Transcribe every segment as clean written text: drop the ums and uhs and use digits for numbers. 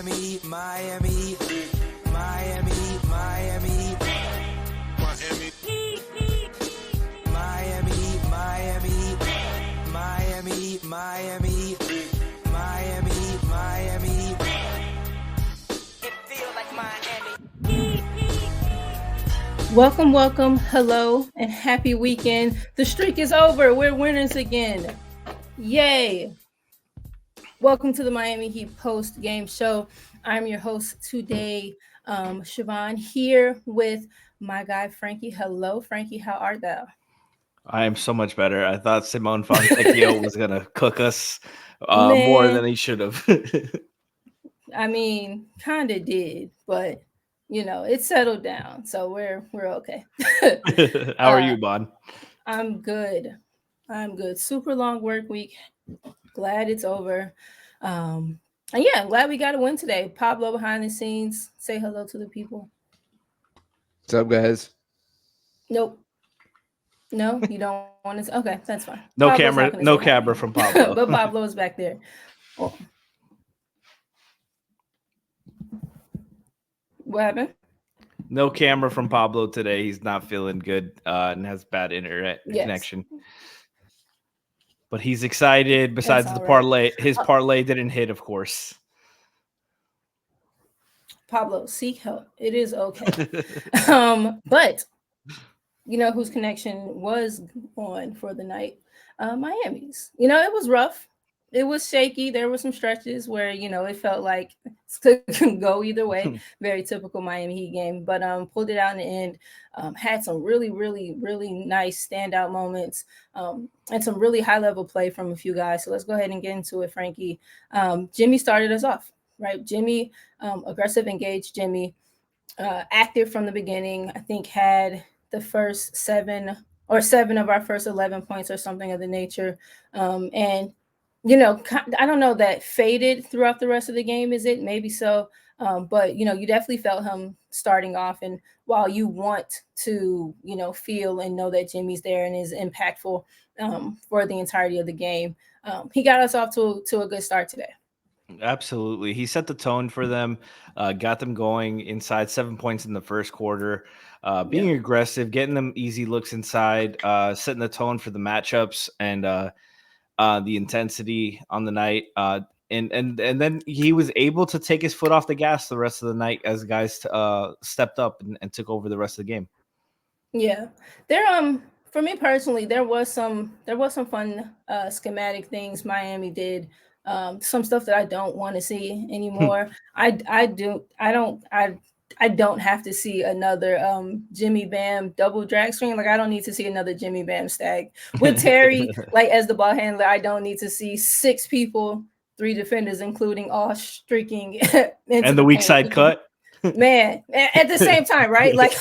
Miami, Miami, Miami, Miami, Miami, Miami, Miami, Miami, Miami, Miami, Miami. It feels like Miami. Welcome, hello, and happy weekend. The streak is over. We're winners again. Yay. Welcome to the Miami Heat post-game show. I'm your host today, Siobhan, here with my guy, Franky. Hello, Franky. How art thou? I am so much better. I thought Simone Fontecchio was going to cook us more than he should have. I mean, kind of did, but it settled down, so we're okay. How are you, Bon? I'm good. Super long work week. Glad it's over. And yeah, I'm glad we got a win today. Pablo behind the scenes. Say hello to the people. What's up, guys? Nope. No, you don't want to. Okay, that's fine. No Pablo's camera from Pablo. But Pablo's back there. Oh. What happened? No camera from Pablo today. He's not feeling good and has bad internet connection. But he's excited. Besides the parlay, his parlay didn't hit, of course. Pablo, seek help. It is okay. But you know whose connection was on for the night? Miami's. It was rough. It was shaky. There were some stretches where, it felt like it could go either way. Very typical Miami Heat game. But pulled it out in the end. Had some really, really, really nice standout moments and some really high-level play from a few guys. So let's go ahead and get into it, Franky. Jimmy started us off, right? Jimmy, aggressive, engaged Jimmy, active from the beginning. I think had the first seven of our first 11 points or something of the nature. And I don't know that faded throughout the rest of the game. Is it? Maybe so. But, you definitely felt him starting off. And while you want to, feel and know that Jimmy's there and is impactful for the entirety of the game, he got us off to a good start today. Absolutely. He set the tone for them, got them going inside 7 points in the first quarter, being aggressive, getting them easy looks inside, setting the tone for the matchups and the intensity on the night. And then he was able to take his foot off the gas the rest of the night as guys stepped up and took over the rest of the game. Yeah. For me personally, there was some fun schematic things Miami did. Some stuff that I don't want to see anymore. I don't have to see another Jimmy Bam double drag screen. Like I don't need to see another Jimmy Bam stag with Terry like as the ball handler. I don't need to see 6 people, 3 defenders, including all streaking and the weak side cut. Man, at the same time, right? Like you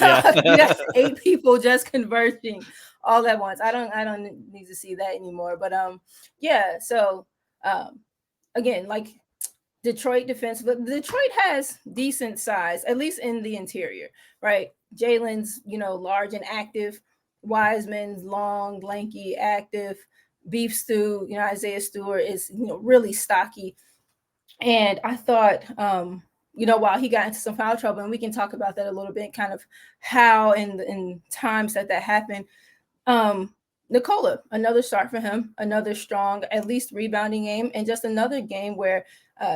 got 8 people just converging all at once. I don't need to see that anymore. But so again, like Detroit defense, but Detroit has decent size, at least in the interior, right? Jalen's, large and active. Wiseman's long, lanky, active. Beef Stew, Isaiah Stewart is, really stocky. And I thought, while he got into some foul trouble, and we can talk about that a little bit, kind of how in times that happened. Nikola, another start for him, another strong, at least rebounding game, and just another game where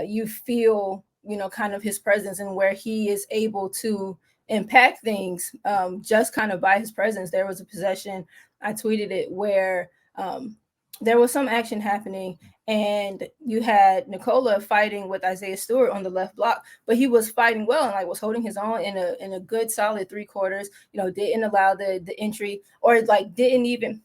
you feel, kind of his presence and where he is able to impact things just kind of by his presence. There was a possession, I tweeted it, where there was some action happening and you had Nikola fighting with Isaiah Stewart on the left block, but he was fighting well and was holding his own in a good solid 3 quarters, didn't allow the entry or didn't even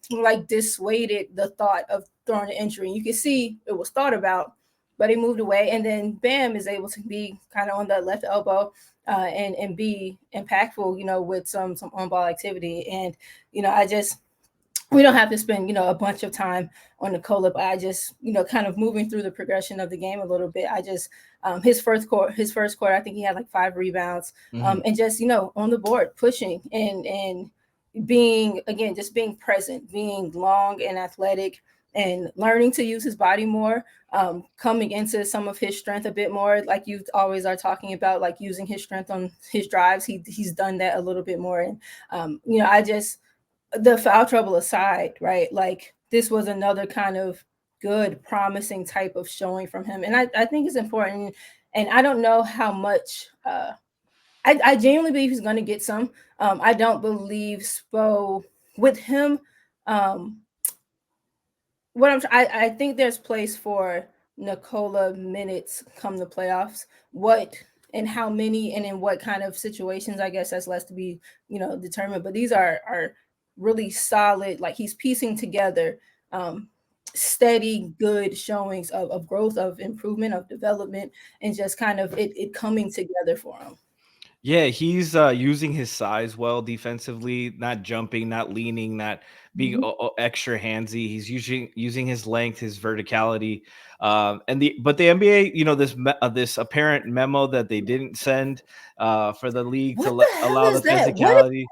dissuaded the thought of throwing the entry. You could see it was thought about, but he moved away. And then Bam is able to be kind of on the left elbow and be impactful, with some on-ball activity. And, we don't have to spend, a bunch of time on Nikola, but I just, kind of moving through the progression of the game a little bit. I just, his first quarter, I think he had 5 rebounds and just, on the board, pushing and being, again, just being present, being long and athletic, and learning to use his body more, coming into some of his strength a bit more, like you always are talking about, like using his strength on his drives. He's done that a little bit more. And, the foul trouble aside, right? Like this was another kind of good, promising type of showing from him. And I think it's important. And I don't know how much, I genuinely believe he's going to get some. I don't believe Spo with him. I think there's place for Nikola minutes come the playoffs. What and how many and in what kind of situations, I guess that's less to be, determined. But these are really solid, like he's piecing together steady, good showings of growth, of improvement, of development, and just kind of it coming together for him. Yeah, he's using his size well defensively, not jumping, not leaning, not being extra handsy. He's using his length, his verticality, but the NBA, this apparent memo that they didn't send for the league What to the hell allow the is that? physicality.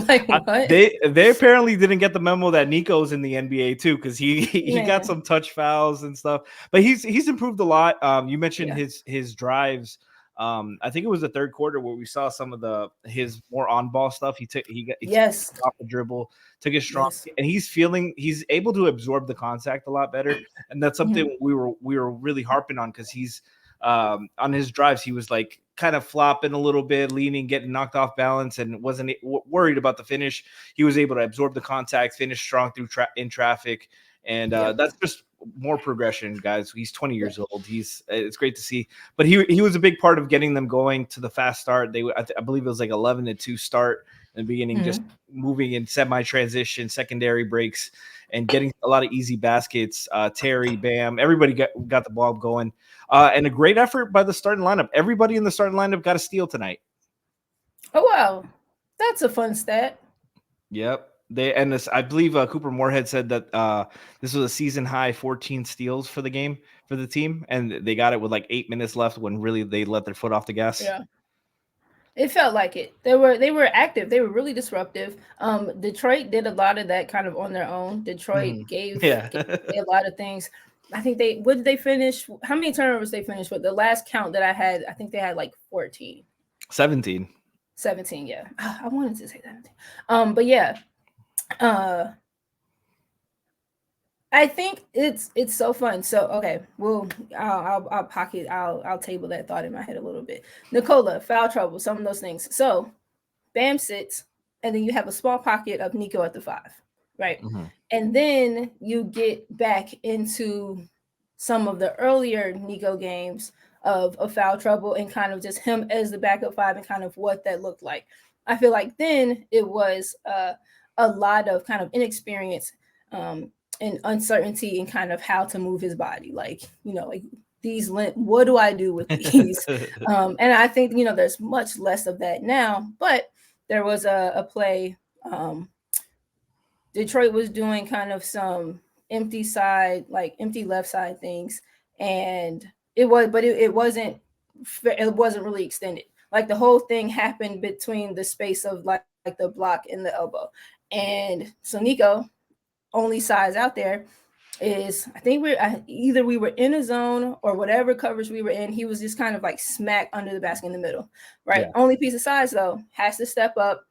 Like what? They apparently didn't get the memo that Nico's in the NBA too, because he got some touch fouls and stuff. But he's improved a lot. You mentioned his drives. I think it was the third quarter where we saw some of his more on ball stuff. He took off the dribble, took it strong, and he's able to absorb the contact a lot better. And that's something we were really harping on, because he's on his drives, he was like kind of flopping a little bit, leaning, getting knocked off balance, and wasn't worried about the finish. He was able to absorb the contact, finish strong through in traffic. And that's just more progression, guys. He's 20 years old. It's great to see. But he was a big part of getting them going to the fast start. I believe it was like 11-2 start in the beginning, just moving in semi-transition, secondary breaks, and getting a lot of easy baskets. Terry, Bam, everybody got the ball going. And a great effort by the starting lineup. Everybody in the starting lineup got a steal tonight. Oh, wow. That's a fun stat. Yep. I believe Cooper Moorhead said that this was a season high 14 steals for the game for the team, and they got it with like 8 minutes left when really they let their foot off the gas. Yeah, it felt like it. They were active. They were really disruptive. Detroit did a lot of that kind of on their own. Detroit gave a lot of things. I think what did they finish? How many turnovers they finished with? The last count that I had, I think they had like 14. 17, yeah. I wanted to say 17. But yeah. I think it's so fun. So okay, I'll table that thought in my head a little bit. Nikola, foul trouble, some of those things. So Bam sits, and then you have a small pocket of Nico at the 5, right? And then you get back into some of the earlier Nico games of foul trouble and kind of just him as the backup 5 and kind of what that looked like. I feel like then it was a lot of kind of inexperience and uncertainty in kind of how to move his body. Like, like these, what do I do with these? And I think, there's much less of that now, but there was a play. Detroit was doing kind of some empty left side things. And it wasn't really extended. Like the whole thing happened between the space of like the block and the elbow. And so Nico, only size out there is, I think we were in a zone or whatever coverage we were in. He was just kind of like smack under the basket in the middle, right? Yeah. Only piece of size though, has to step up.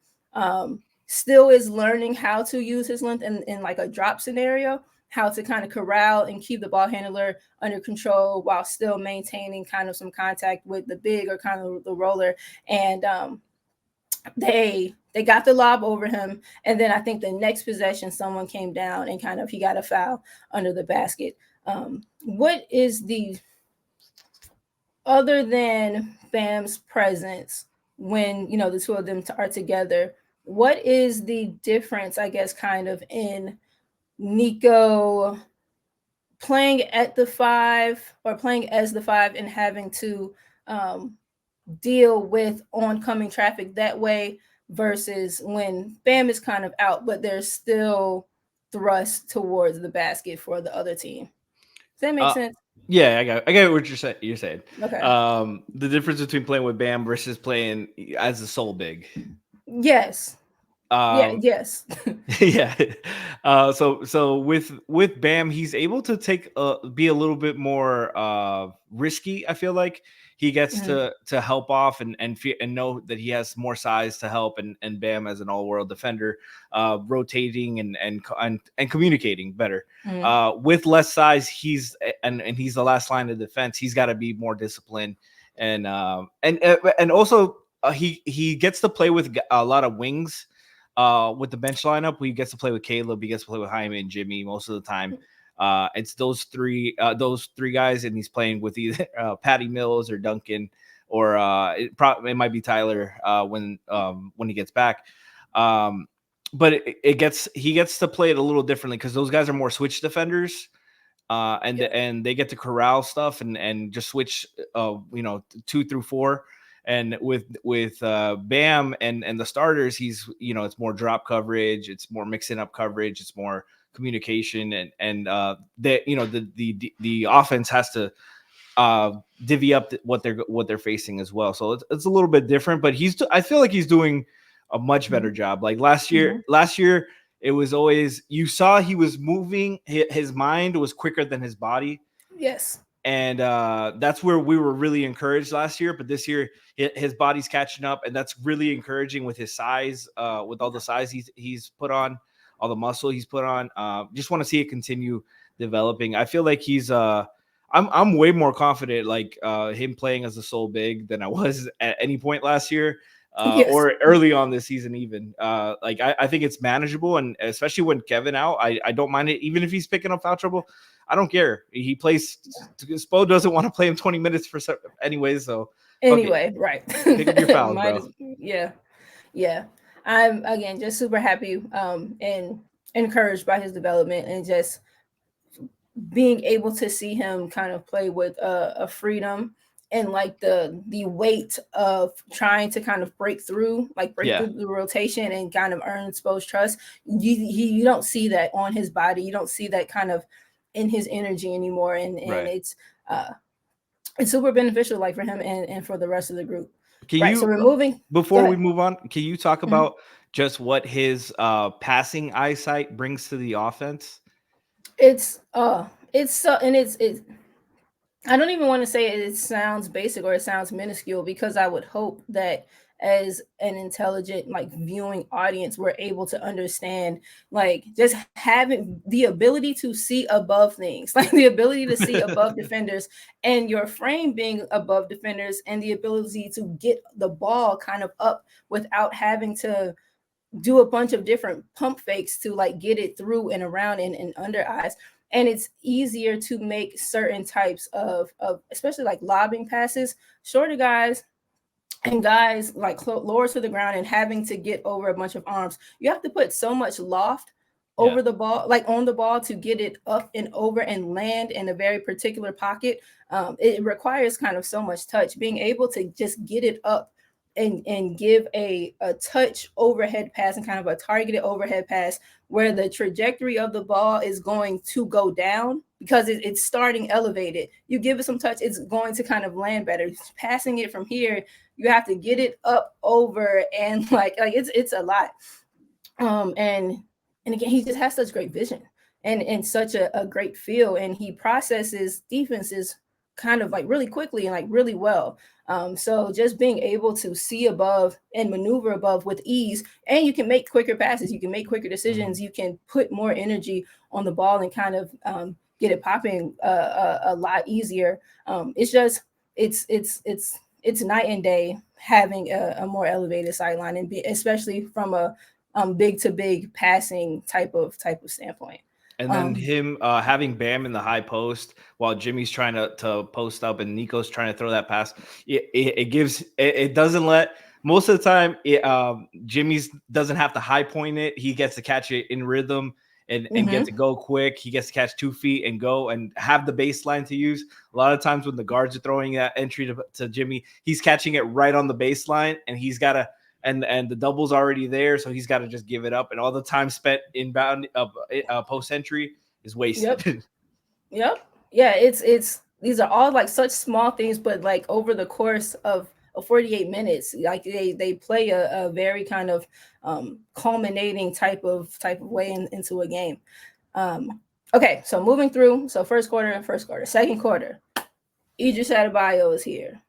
Still is learning how to use his length in like a drop scenario, how to kind of corral and keep the ball handler under control while still maintaining kind of some contact with the big or kind of the roller. And they got the lob over him. And then I think the next possession, someone came down and kind of, he got a foul under the basket. What is other than Bam's presence when, the two of them are together, what is the difference, I guess, kind of in Nico playing at the 5 or playing as the 5 and having to deal with oncoming traffic that way versus when Bam is kind of out, but there's still thrust towards the basket for the other team? Does that make sense? Yeah, I got what you're saying. Okay. The difference between playing with Bam versus playing as a sole big. Yes. Yes. Yeah. So with Bam, he's able to be a little bit more risky. I feel like he gets to help off and know that he has more size to help, and Bam as an all-world defender, rotating and communicating better. With less size, he's the last line of defense. He's got to be more disciplined, and also he gets to play with a lot of wings. With the bench lineup, he gets to play with Caleb, he gets to play with Jaime and Jimmy most of the time. It's those three guys, and he's playing with either Patty Mills or Duncan, or it might be Tyler when he gets back. But he gets to play it a little differently because those guys are more switch defenders. And they get to corral stuff and just switch 2 through 4. And with Bam and the starters, he's it's more drop coverage, it's more mixing up coverage, it's more communication, and the offense has to divvy up what they're facing as well. So it's a little bit different, but I feel like he's doing a much better job. Like last year, it was always, you saw he was moving, his mind was quicker than his body. Yes. And that's where we were really encouraged last year. But this year, his body's catching up, and that's really encouraging with his size, with all the size he's put on, all the muscle he's put on. Just want to see it continue developing. I feel like he's I'm way more confident like him playing as a sole big than I was at any point last year. Or early on this season, even I think it's manageable, and especially when Kevin out, I don't mind it. Even if he's picking up foul trouble, I don't care. He plays. Spo doesn't want to play him 20 minutes so right. Pick up your fouls, bro. Yeah. I'm again just super happy and encouraged by his development, and just being able to see him kind of play with a freedom. And like the weight of trying to kind of break through the rotation and kind of earn Spo's trust. You don't see that on his body. You don't see that kind of in his energy anymore. And it's super beneficial, like for him and for the rest of the group. So we're moving. Before we move on, can you talk about just what his passing eyesight brings to the offense? I don't even want to say it sounds basic or it sounds minuscule, because I would hope that as an intelligent, like, viewing audience, we're able to understand, like, just having the ability to see above things, like the ability to see above defenders, and your frame being above defenders, and the ability to get the ball kind of up without having to do a bunch of different pump fakes to like get it through and around and under eyes. And it's easier to make certain types of especially like lobbing passes, shorter guys and guys like lower to the ground and having to get over a bunch of arms. You have to put so much loft over the ball, like on the ball, to get it up and over and land in a very particular pocket. It requires kind of so much touch. Being able to just get it up and give a touch overhead pass and kind of a targeted overhead pass where the trajectory of the ball is going to go down because it's starting elevated. You give it some touch, it's going to kind of land better. Passing it from here, you have to get it up over, and like it's a lot. And again, he just has such great vision and such a great feel, and he processes defenses kind of like really quickly and like really well. So just being able to see above and maneuver above with ease, and you can make quicker passes, you can make quicker decisions, you can put more energy on the ball and kind of get it popping a lot easier. It's night and day having a more elevated sideline, and especially from a big to big passing type of standpoint. And then him having Bam in the high post while Jimmy's trying to post up and Nico's trying to throw that pass. It doesn't let, most of the time, Jimmy's doesn't have to high point it. He gets to catch it in rhythm and get to go quick. He gets to catch 2 feet and go and have the baseline to use. A lot of times when the guards are throwing that entry to Jimmy, he's catching it right on the baseline, and he's got to, and the double's already there, so he's got to just give it up, and all the time spent inbound post entry is wasted. Yep. Yeah, it's these are all like such small things, but like over the course of of 48 minutes. Like they play a very kind of culminating type of way into a game. Okay, so moving through. So first quarter, second quarter. Idris Adebayo is here.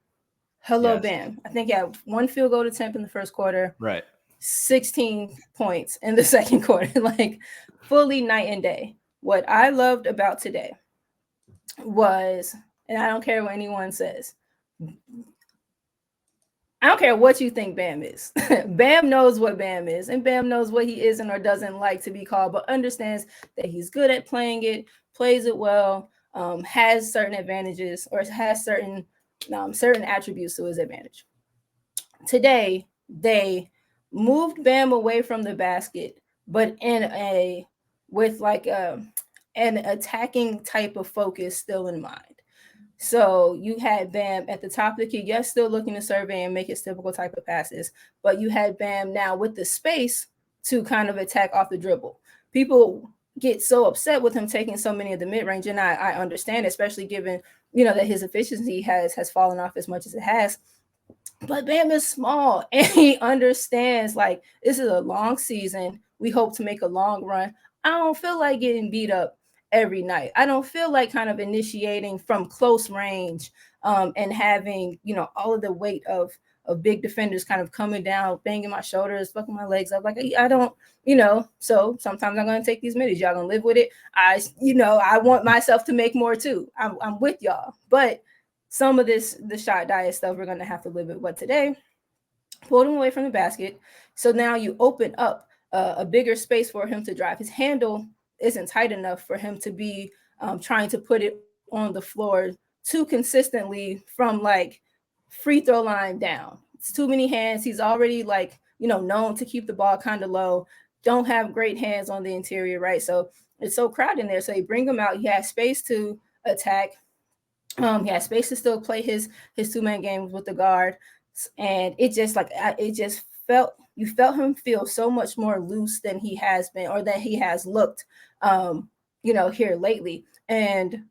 Hello, Yes. Bam. I think he had 1 field goal attempt in the first quarter. Right. 16 points in the second quarter, like fully night and day. What I loved about today was, and I don't care what anyone says, I don't care what you think Bam is. Bam knows what Bam is, and Bam knows what he isn't or doesn't like to be called, but understands that he's good at playing it, plays it well, has certain advantages or has certain attributes to his advantage. Today, they moved Bam away from the basket, but with like an attacking type of focus still in mind. So you had Bam at the top of the key, yes, still looking to survey and make his typical type of passes, but you had Bam now with the space to kind of attack off the dribble. People get so upset with him taking so many of the mid-range, and I understand, especially given, that his efficiency has fallen off as much as it has. But Bam is small, and he understands, like, this is a long season. We hope to make a long run. I don't feel like getting beat up every night. I don't feel like kind of initiating from close range and having, all of the weight of big defenders kind of coming down, banging my shoulders, fucking my legs up. Like, I don't, so sometimes I'm going to take these middies. Y'all going to live with it. I want myself to make more too. I'm with y'all. But some of the shot diet stuff we're going to have to live with. But today, pulled him away from the basket. So now you open up a bigger space for him to drive. His handle isn't tight enough for him to be trying to put it on the floor too consistently from like free throw line down. It's too many hands. He's already known to keep the ball kind of low. Don't have great hands on the interior, right? So it's so crowded in there. So you bring him out. He has space to attack. He has space to still play his two-man games with the guard. And it just you felt him feel so much more loose than he has been, or that he has looked, here lately. And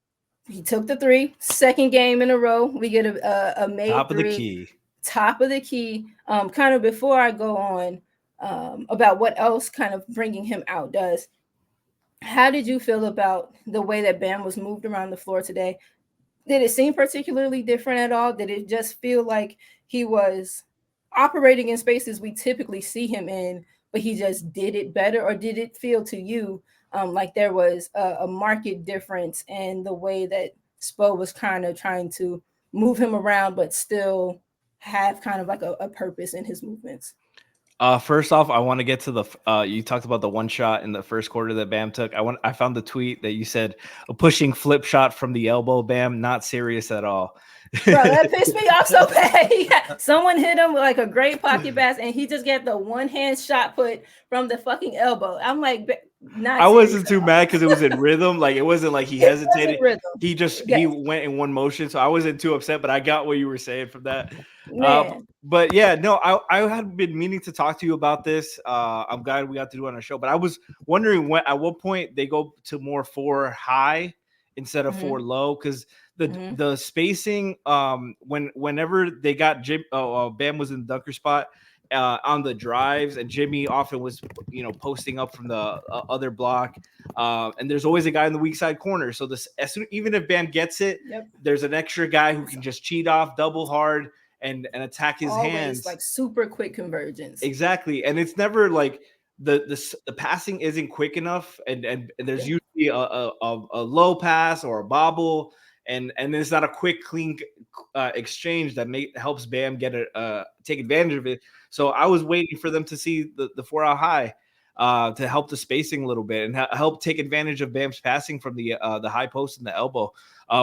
he took the three, second game in a row. We get a made top three, top of the key. Kind of before I go on about what else kind of bringing him out does. How did you feel about the way that Bam was moved around the floor today? Did it seem particularly different at all? Did it just feel like he was operating in spaces we typically see him in, but he just did it better? Or did it feel to you like there was a marked difference in the way that Spo was kind of trying to move him around, but still have kind of like a purpose in his movements? First off, I want to get to the you talked about the one shot in the first quarter that Bam took. I found the tweet that you said a pushing flip shot from the elbow. Bam, not serious at all. Bro, that pissed me off so bad. Someone hit him with like a great pocket pass, and he just got the one hand shot put from the fucking elbow. I'm like, I wasn't too mad because it was in rhythm. Like, it wasn't like he hesitated. He just he went in one motion, so I wasn't too upset. But I got what you were saying from that. But yeah, no, I had been meaning to talk to you about this. I'm glad we got to do it on our show. But I was wondering at what point they go to more 4 high instead of 4 low, because the spacing whenever they got Bam was in the dunker spot on the drives, and Jimmy often was posting up from the other block, and there's always a guy in the weak side corner. So even if Bam gets it, there's an extra guy who can just cheat off, double hard, and attack his hands, like super quick convergence. Exactly. And it's never like the passing isn't quick enough, and there's usually a low pass or a bobble, and it's not a quick, clean exchange that helps Bam get take advantage of it. So I was waiting for them to see the 4 out high to help the spacing a little bit and help take advantage of Bam's passing from the high post and the elbow.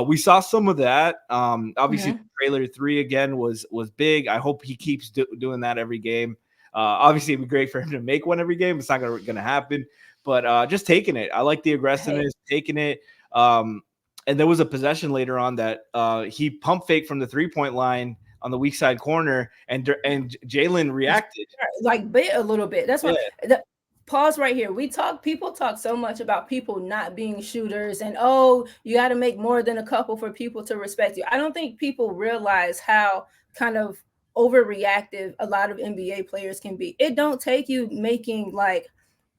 We saw some of that. Obviously, trailer 3 again was big. I hope he keeps doing that every game. Obviously, it'd be great for him to make one every game. It's not going to happen, but just taking it. I like the aggressiveness, taking it. And there was a possession later on that he pump faked from the 3-point line on the weak side corner, and Jalen reacted like bit a little bit. That's why. Pause right here. People talk so much about people not being shooters, and you got to make more than a couple for people to respect you. I don't think people realize how kind of overreactive a lot of NBA players can be. It don't take you making like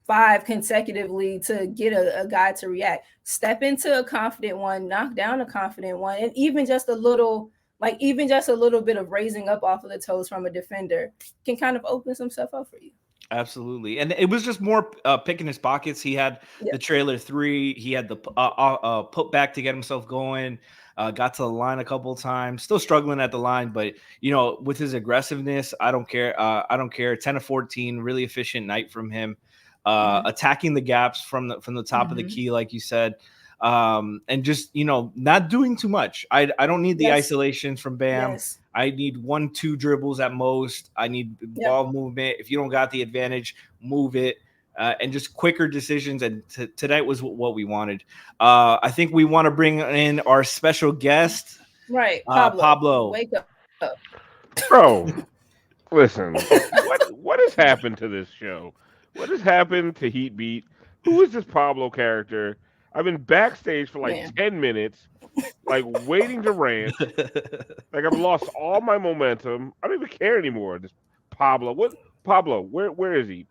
5 consecutively to get a guy to react. Step into a confident one, knock down a confident one, and even just a little, like even just a little bit of raising up off of the toes from a defender can kind of open some stuff up for you. Absolutely. And it was just more picking his pockets. He had the trailer 3. He had the put back to get himself going. Got to the line a couple of times. Still struggling at the line, but with his aggressiveness, I don't care. I don't care. 10 of 14, really efficient night from him. Attacking the gaps from the top of the key, like you said. And just not doing too much. I don't need the isolations from Bam. I need 1-2 dribbles at most. I need ball movement. If you don't got the advantage, move it, and just quicker decisions. And tonight was what we wanted. I think we want to bring in our special guest, right? Pablo. Wake up, bro. Listen, what has happened to this show? What has happened to Heat Beat? Who is this Pablo character? I've been backstage for like 10 minutes, like waiting to rant. Like I've lost all my momentum. I don't even care anymore. This Pablo. What Pablo? Where is he?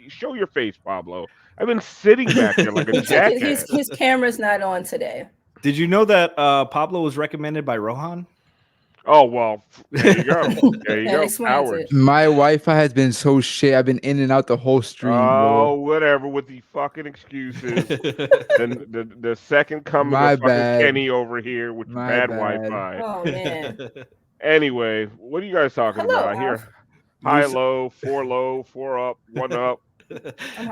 Show your face, Pablo. I've been sitting back there like a jackass. His camera's not on today. Did you know that Pablo was recommended by Rohan? Oh, well, there you go. There you go. Howard. My Wi-Fi has been so shit. I've been in and out the whole stream, bro. Whatever with the fucking excuses. Then the second coming My of fucking bad. Kenny over here with bad Wi-Fi. Oh, man. Anyway, what are you guys talking about? I hear high, low, 4 up, 1 up.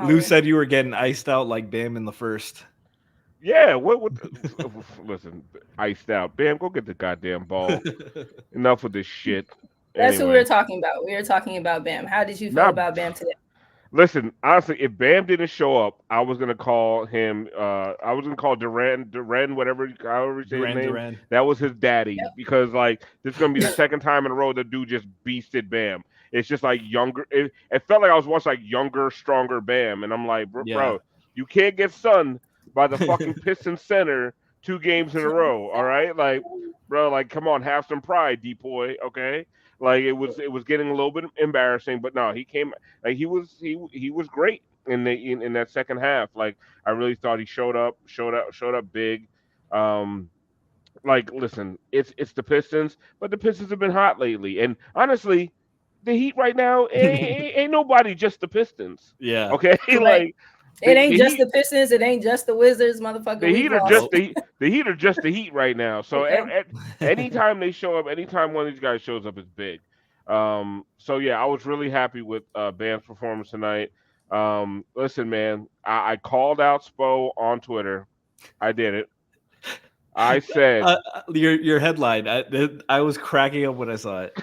Lou said you were getting iced out like Bam in the first. Yeah, listen, iced out. Bam, go get the goddamn ball. Enough with this shit. That's what we were talking about. We were talking about Bam. How did you feel about Bam today? Listen, honestly, if Bam didn't show up, I was gonna call him. I was gonna call Duran, whatever, however you say his name. Duran. That was his daddy, because like this is gonna be the second time in a row the dude just beasted Bam. It's just like younger. It felt like I was watching like younger, stronger Bam, and I'm like, bro, you can't get sunned by the fucking Pistons center 2 games in a row. All right, like, bro, like, come on, have some pride, D-boy. Okay, like it was getting a little bit embarrassing, but no, he came like he was great in that second half. Like I really thought he showed up big. Like listen, it's the Pistons, but the Pistons have been hot lately, and honestly, the Heat right now ain't nobody, just the Pistons. Yeah. Okay, like. It ain't just the Pistons. It ain't just the Wizards, motherfucker. The Heat are just the Heat right now. So anytime they show up, anytime one of these guys shows up, it's big. So yeah, I was really happy with Bam's performance tonight. Listen, man, I called out Spo on Twitter. I did it. I said your headline. I was cracking up when I saw it.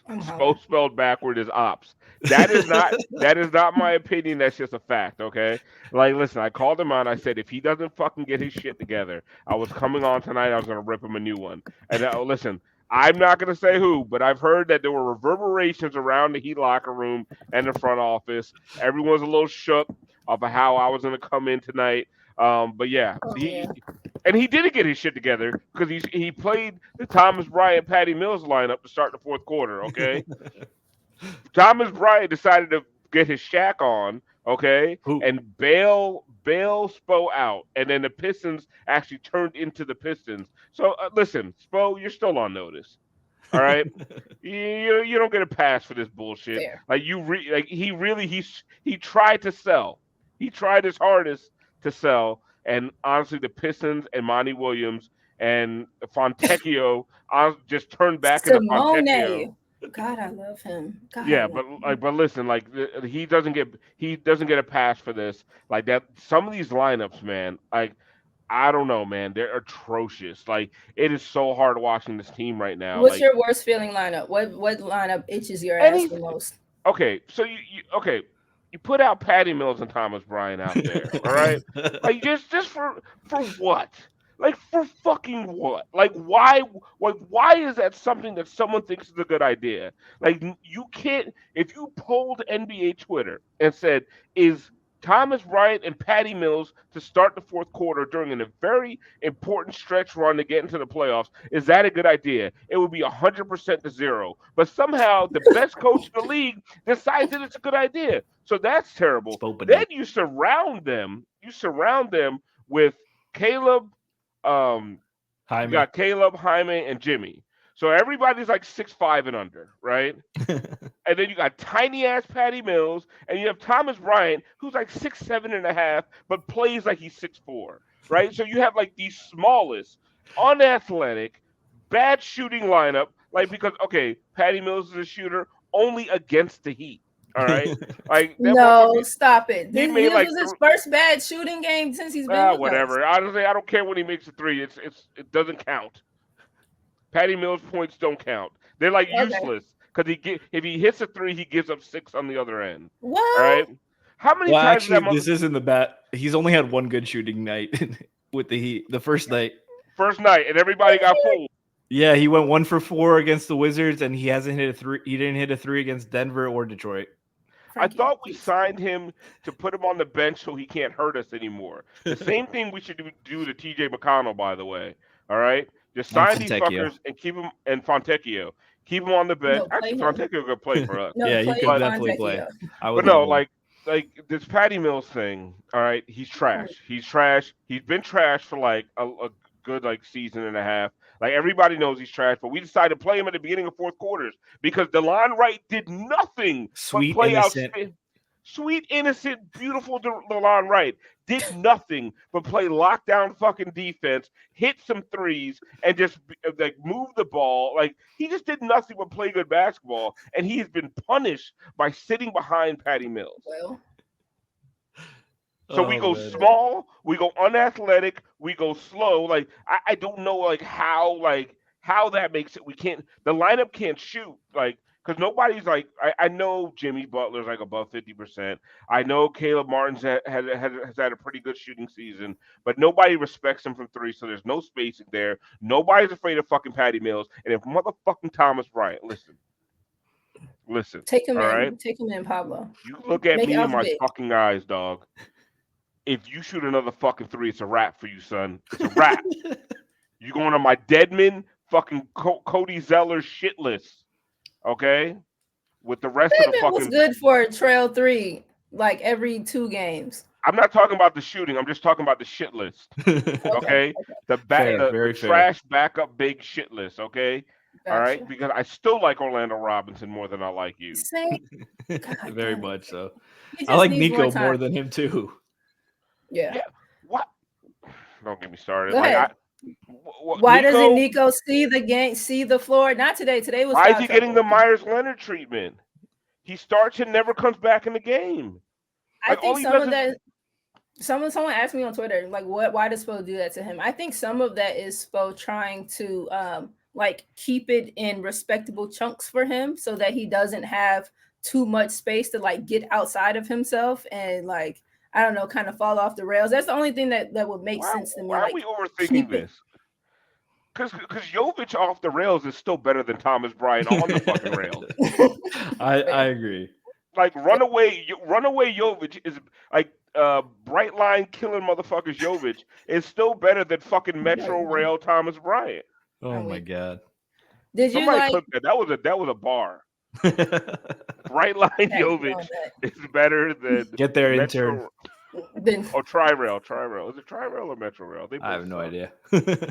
Spo spelled backward is ops. That is not my opinion. That's just a fact, okay? Like, listen, I called him out. I said if he doesn't fucking get his shit together, I was coming on tonight. I was gonna rip him a new one. And listen, I'm not gonna say who, but I've heard that there were reverberations around the Heat locker room and the front office. Everyone's a little shook off of how I was gonna come in tonight. But yeah, he didn't get his shit together because he played the Thomas Bryant, Patty Mills lineup to start the fourth quarter. Okay. Thomas Bryant decided to get his Shaq on, okay, and bail Spo out, and then the Pistons actually turned into the Pistons. So listen, Spo, you're still on notice, all right? you don't get a pass for this bullshit. Fair. Like he tried to sell, he tried his hardest to sell, and honestly, the Pistons and Monty Williams and Fontecchio just turned back into Fontecchio. God, I love him. God, yeah, but listen, like he doesn't get a pass for this. Like that, some of these lineups, man, like I don't know, man, they're atrocious. Like it is so hard watching this team right now. What's your worst feeling lineup? What lineup itches your ass the most? Okay, so you put out Patty Mills and Thomas Bryant out there, all right? Like just for what? Like for fucking what? Like why is that something that someone thinks is a good idea? Like you can't, if you polled NBA Twitter and said, is Thomas Bryant and Patty Mills to start the fourth quarter during a very important stretch run to get into the playoffs. Is that a good idea? It would be 100% to 0. But somehow the best coach in the league decides that it's a good idea. So that's terrible. Then you surround them. With Caleb. You got Caleb, Jaime, and Jimmy. So everybody's like 6'5" and under, right? And then you got tiny ass Patty Mills, and you have Thomas Bryant, who's like 6'7.5", but plays like he's 6'4", right? So you have like the smallest, unathletic, bad shooting lineup. Like because Patty Mills is a shooter only against the Heat. All right, like no, stop it. This was his first bad shooting game since he's been with whatever. us. Honestly, I don't care when he makes a three. It doesn't count. Patty Mills' points don't count. They're like useless because if he hits a three, he gives up 6 on the other end. What? All right. How many times? Actually, this isn't the bat. He's only had one good shooting night with the Heat. The first night. And everybody got fooled. Yeah, he went 1 for 4 against the Wizards, and he hasn't hit a three. He didn't hit a 3 against Denver or Detroit. I thought we signed him to put him on the bench so he can't hurt us anymore. The same thing we should do to TJ McConnell, by the way. All right? Just sign these fuckers and keep him, and Fontecchio. Keep him on the bench. Actually, Fontecchio could play for us. Yeah, he could definitely play. But no, like this Patty Mills thing, all right, he's trash. He's trash. He's been trash for like a good like season and a half. Like everybody knows he's trash, but we decided to play him at the beginning of fourth quarters because DeLon Wright did nothing Sweet, but play innocent. Sweet, innocent, beautiful DeLon Wright did nothing but play lockdown fucking defense, hit some threes, and just like move the ball. Like he just did nothing but play good basketball, and he has been punished by sitting behind Patty Mills. Well. So we go small, we go unathletic, we go slow. Like I don't know how that makes it. We can't. The lineup can't shoot because nobody's like. I know Jimmy Butler's like above 50%. I know Caleb Martin's has had a pretty good shooting season, but nobody respects him from 3. So there's no spacing there. Nobody's afraid of fucking Patty Mills. And if motherfucking Thomas Bryant, listen. Take him in. Right? Take him in, Pablo. You look at me in my fucking eyes, dog. If you shoot another fucking 3, it's a wrap for you, son. It's a wrap. You going on my Deadman, fucking Cody Zeller shit list, okay? With the rest of the fucking. Was good for trail 3, like every 2 games. I'm not talking about the shooting. I'm just talking about the shit list, okay? The trash backup big shit list, okay? Gotcha. All right, because I still like Orlando Robinson more than I like you. Very much so. I like Nico more than him too. Yeah. What? Don't get me started. Go ahead. Why doesn't Nico see the game, see the floor? Not today. Today was. Why is he getting the Myers Leonard treatment? He starts and never comes back in the game. I think someone asked me on Twitter, like, why does Spo do that to him? I think some of that is Spo trying to keep it in respectable chunks for him so that he doesn't have too much space to like get outside of himself and like. I don't know, kind of fall off the rails. That's the only thing that would make sense to me. Why are we overthinking this? Because Jovic off the rails is still better than Thomas Bryant on the fucking rails. I agree. Like runaway Jovic is like bright line killing motherfuckers. Jovic is still better than fucking Metro Rail Thomas Bryant. Oh my god! Did somebody clip that? That was a bar. Bright line Jovic is better than get there intern or Tri-Rail. Is it Tri-Rail or Metro Rail? I have no idea.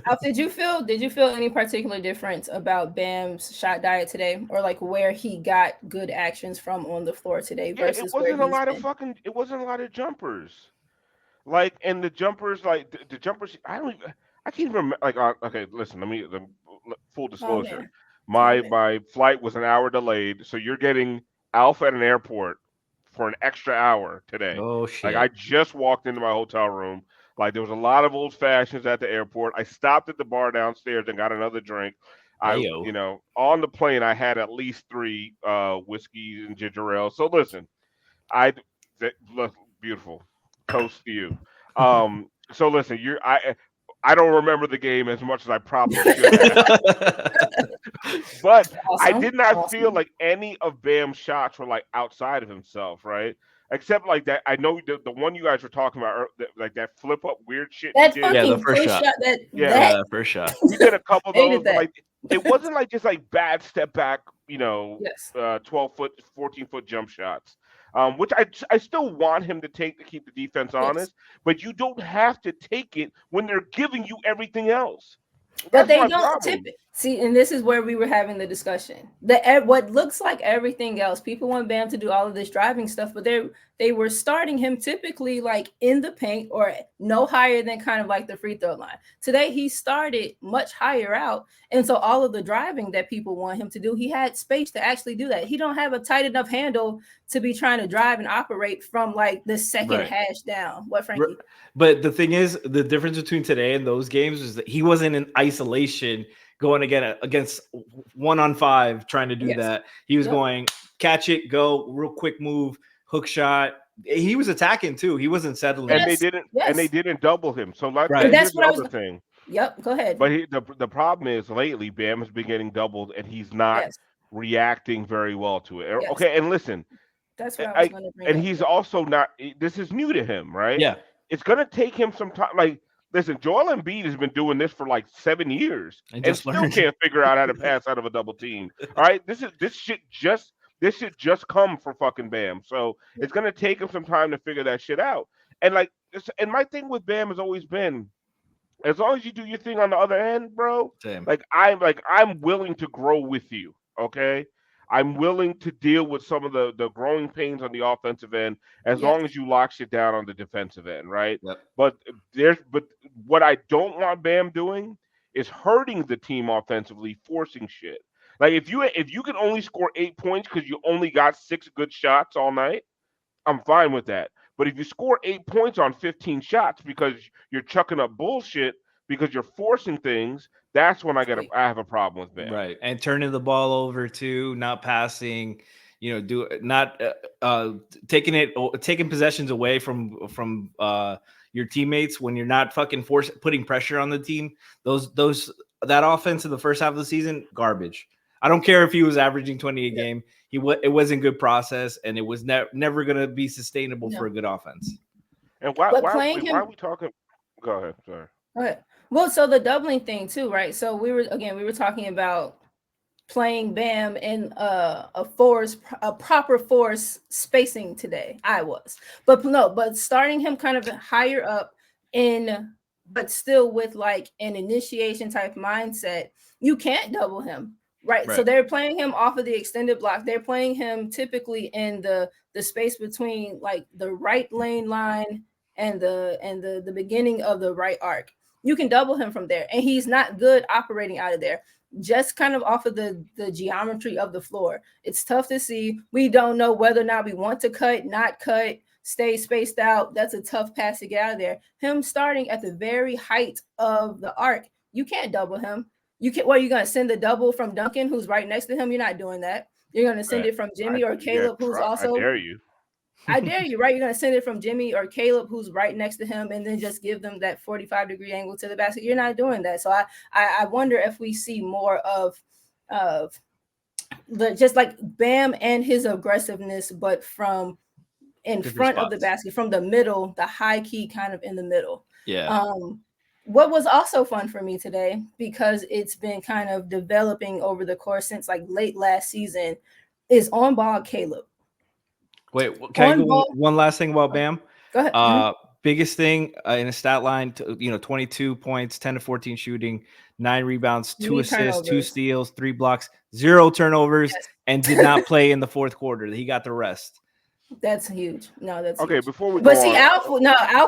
Alf, did you feel any particular difference about Bam's shot diet today, or like where he got good actions from on the floor today versus it wasn't it wasn't a lot of jumpers. Like and the jumpers I can't even remember. Like okay, listen, the full disclosure. My flight was an hour delayed, so you're getting Alf at an airport for an extra hour today. Oh shit! Like I just walked into my hotel room. Like there was a lot of old fashions at the airport. I stopped at the bar downstairs and got another drink. On the plane I had at least 3 whiskeys and ginger ale. So listen, beautiful. Toast to you. So listen, I don't remember the game as much as I probably should have. But awesome. I did not feel like any of Bam's shots were like outside of himself, right? Except like that, I know the one you guys were talking about, like that flip up weird shit he That did. Yeah, the fucking first push shot. shot. That Yeah. Yeah, that the first shot. He did a couple of those, hated but that. like it wasn't like just like bad step back, Yes. 12-foot, 14-foot jump shots. Which I still want him to take to keep the defense Yes. honest, but you don't have to take it when they're giving you everything else. But That's they my don't tip problem. it. See, and this is where we were having the discussion. What looks like everything else, people want Bam to do all of this driving stuff, but they were starting him typically like in the paint or no higher than kind of like the free throw line. Today he started much higher out, and so all of the driving that people want him to do, he had space to actually do that. He don't have a tight enough handle to be trying to drive and operate from like the second Right. hash down. What, Frankie? But the thing is, the difference between today and those games is that he wasn't in isolation going against 1-on-5 trying to do Yes. that. He was Yep. going catch it, go, real quick move, hook shot. He was attacking too. He wasn't settling. And Yes. they didn't double him. So Right. here's That's the what I was. other thing. Yep. Go ahead. But the problem is lately Bam has been getting doubled and he's not Yes. reacting very well to it. Yes. Okay, and listen, That's what I was going to bring and up. he's also not. This is new to him, right? Yeah. It's gonna take him some time. Like, listen, Joel Embiid has been doing this for like 7 years And and just still learned. can't figure out how to pass out of a double team. All right, this should just come for fucking Bam. So it's gonna take him some time to figure that shit out. And like, and my thing with Bam has always been, as long as you do your thing on the other end, bro. Same. I'm willing to grow with you. Okay, I'm willing to deal with some of the growing pains on the offensive end as Yes. long as you lock shit down on the defensive end, right? Yep. But what I don't want Bam doing is hurting the team offensively, forcing shit. Like if you can only score 8 points because you only got 6 good shots all night, I'm fine with that. But if you score 8 points on 15 shots because you're chucking up bullshit because you're forcing things, that's when I have a problem with Bam. Right. And turning the ball over too, not passing, taking possessions away from your teammates when you're not fucking putting pressure on the team. That offense in the first half of the season, garbage. I don't care if he was averaging 20 a game. It wasn't good process, and it was never going to be sustainable for a good offense. And why are we talking? Go ahead. Sorry. Okay. Well, so the doubling thing too, right? So we were talking about playing Bam in a proper force spacing today. But starting him kind of higher up but still with like an initiation type mindset, you can't double him. Right. So they're playing him off of the extended block. They're playing him typically in the space between like the right lane line and the beginning of the right arc. You can double him from there, and he's not good operating out of there. Just kind of off of the geometry of the floor. It's tough to see. We don't know whether or not we want to cut, not cut, stay spaced out. That's a tough pass to get out of there. Him starting at the very height of the arc, you can't double him. You can. What are you going to send the double from Duncan, who's right next to him? You're not doing that. You're going to send it from Jimmy or Caleb, who's also. I dare you. I dare you, right? You're going to send it from Jimmy or Caleb, who's right next to him, and then just give them that 45-degree angle to the basket. You're not doing that. So I wonder if we see more of just like Bam and his aggressiveness, but from in front of the basket, from the middle, the high key kind of in the middle. Yeah. What was also fun for me today, because it's been kind of developing over the course since like late last season, is on ball Caleb. Wait, can I go one last thing about Bam? Go ahead. Biggest thing in a stat line, 22 points, 10 to 14 shooting, 9 rebounds, 2 assists, 2 steals, 3 blocks, 0 turnovers, and did not play in the fourth quarter. He got the rest. That's huge. No, that's okay. Huge. Before we, but see, Alf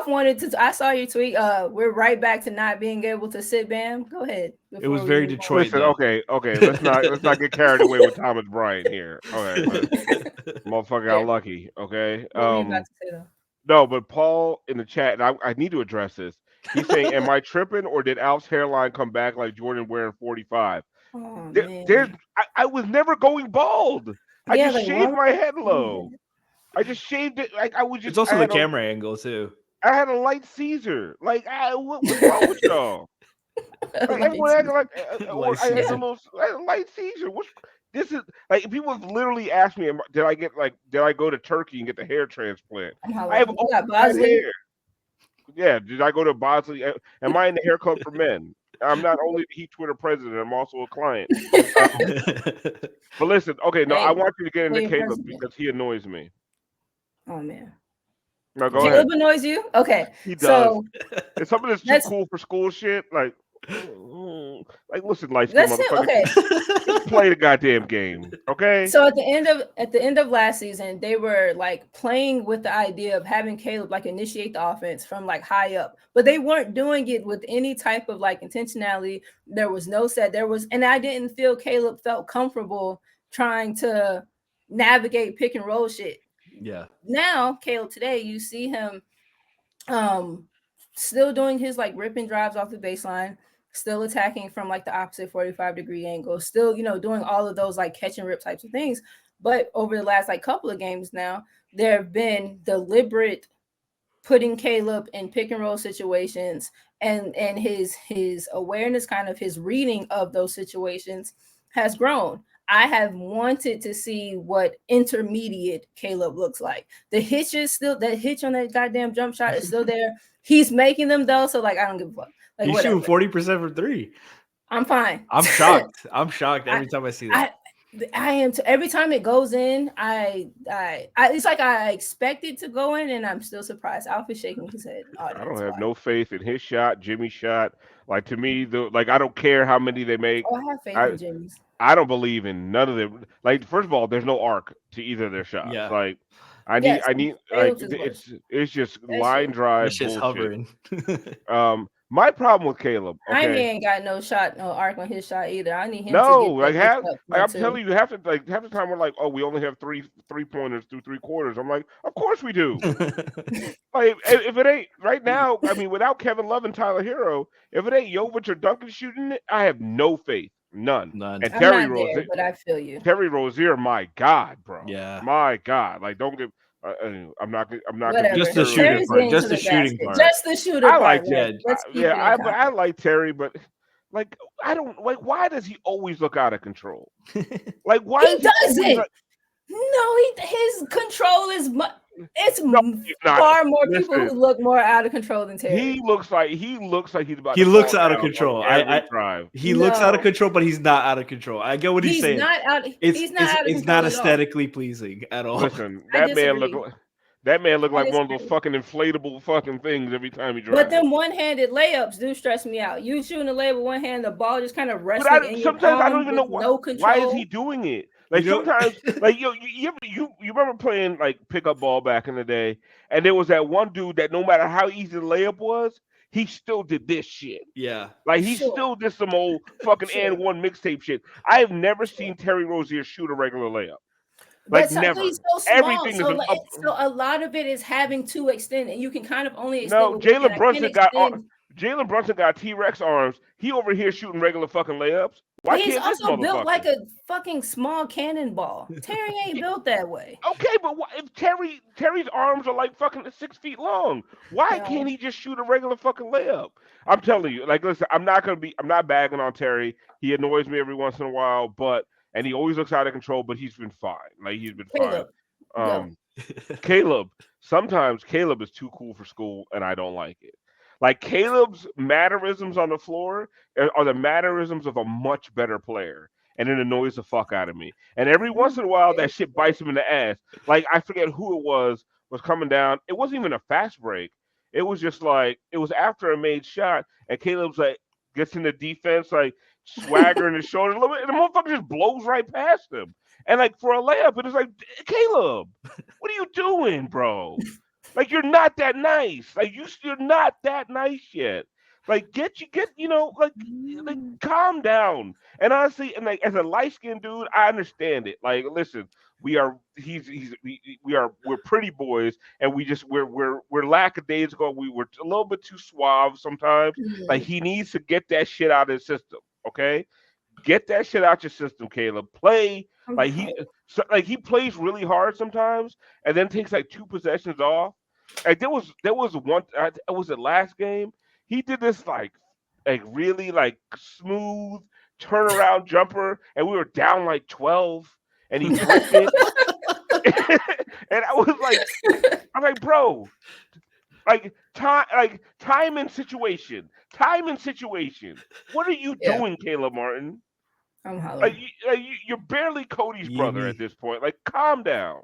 wanted to. I saw your tweet. We're right back to not being able to sit Bam. Go ahead. It was very Detroit. Listen, okay. Let's not get carried away with Thomas Bryant here. Okay, motherfucker got lucky. Okay. What were you about to say, though? No, but Paul in the chat, and I need to address this. He's saying, "Am I tripping, or did Alf's hairline come back like Jordan wearing 45?" Oh, I was never going bald. I just like, shaved my head low. I just shaved it. Like I was just. It's also the camera angle too. I had a light Caesar. Like, what's wrong with y'all? Like Light everyone acting season. like, or I had a little light seizure. This is like people have literally asked me, did I go to Turkey and get the hair transplant? I'm I have hollering. You always got had Bosley? hair. Yeah, did I go to Bosley? Am I in the hair club for men? I'm not only the Heat Twitter president, I'm also a client. Um, but listen, okay, no, I Hey, want you to get into hey, Caleb president. because he annoys me. Oh man. No, go Caleb ahead. annoys you? Okay. He does. So It's something that's too that's cool for school shit. Like listen, light skinned that's it. motherfucker, Okay. just play the goddamn game, okay? So at the end of last season, they were like playing with the idea of having Caleb like initiate the offense from like high up, but they weren't doing it with any type of like intentionality. There was no set. And I didn't feel Caleb felt comfortable trying to navigate pick and roll shit. Yeah. Now, Caleb, today you see him still doing his like ripping drives off the baseline, still attacking from like the opposite 45-degree angle, still, doing all of those like catch and rip types of things. But over the last like couple of games now, there have been deliberate putting Caleb in pick and roll situations, and his awareness, kind of his reading of those situations has grown. I have wanted to see what intermediate Caleb looks like. The hitch is still, that hitch on that goddamn jump shot is still there. He's making them though, so like I don't give a fuck. Like He's whatever. shooting 40% from three. I'm fine. I'm shocked. I'm shocked every time I see that. I am too. Every time it goes in, I it's like I expect it to go in, and I'm still surprised. Alf is shaking his head. I don't have no faith in his shot, Jimmy's shot. Like to me, I don't care how many they make. Oh, I have faith I in Jimmy's. I don't believe in none of them. Like first of all, there's no arc to either of their shots. Yeah. Like Yes, I need like Caleb's is worse. it's just That line shit. drive That shit's bullshit. hovering. My problem with Caleb, I okay. ain't got no arc on his shot either. I need him No, to get that mixed up I'm too. telling you, half the time we're like, oh, we only have three pointers through three quarters. I'm like, of course we do. Like if it ain't right now, I mean, without Kevin Love and Tyler Hero, if it ain't Jovic or Duncan shooting it, I have no faith, none. None. And I'm Terry not there, Rozier, but I feel you. Terry Rozier, my God, bro, Yeah. my God, like don't get. I'm not Whatever. gonna. Just the Terry shooting Terry's part. getting Just to the the shooting basket. part. Just the shooter I part. like Let's keep it in I context. like Terry, but like I don't like. Why does he always look out of control? Like why He is he always doesn't. like, No, his control is it's no, he's not. far more people Listen, who look more out of control than Terry. he looks like he's about He to looks fall out of down control. on every drive. He looks out of No. control, but he's not out of control. I get what he's saying. He's not out of It's control not at all. aesthetically pleasing at all. Listen, I disagree. that man looked I like one of those disagree. fucking inflatable fucking things every time he But drives. them one-handed layups do stress me out. You shooting a layup with one hand, the ball just kind of But resting in your sometimes I don't palm even know with no control. why is he doing it. Like You know- sometimes, like you remember playing like pickup ball back in the day, and there was that one dude that no matter how easy the layup was, he still did this shit. Yeah. Like he Sure. still did some old fucking Sure. and one mixtape shit. I have never seen Terry Rozier shoot a regular layup. But Like never. he's so small, Everything so, is like, up. so a lot of it is having to extend, and you can kind of only extend. No, with one hand. Jalen I Brunson can't extend. Jalen Brunson got T-Rex arms. He over here shooting regular fucking layups. Why But he's can't this also built motherfucker? like a fucking small cannonball. Terry ain't built that way. Okay, but if Terry's arms are like fucking 6 feet long, why No. can't he just shoot a regular fucking layup? I'm telling you, like, listen, I'm not bagging on Terry. He annoys me every once in a while, and he always looks out of control. But he's been fine. Like he's been Caleb, fine. Caleb, sometimes Caleb is too cool for school, and I don't like it. Like Caleb's mannerisms on the floor are the mannerisms of a much better player, and it annoys the fuck out of me. And every once in a while, that shit bites him in the ass. Like I forget who it was coming down. It wasn't even a fast break. It was just like it was after a made shot, and Caleb's like gets in the defense, like swaggering his shoulder a little bit, and the motherfucker just blows right past him. And like for a layup, it was like, Caleb, what are you doing, bro? Like you're not that nice. Like you're not that nice yet. Like like calm down. And honestly, and like as a light skinned dude, I understand it. Like listen, we're pretty boys, and we're lackadaisical. We were a little bit too suave sometimes. Like he needs to get that shit out of his system. Okay, get that shit out your system, Caleb. Play like he plays really hard sometimes, and then takes like 2 possessions off. Like there was one. Was it last game? He did this like really like smooth turnaround jumper, and we were down like 12, and he ripped it, and I'm like, bro, time and situation, What are you Yeah, doing, Caleb Martin? I'm hollering. You're barely Cody's brother at Yimmy. this point. Like, calm down.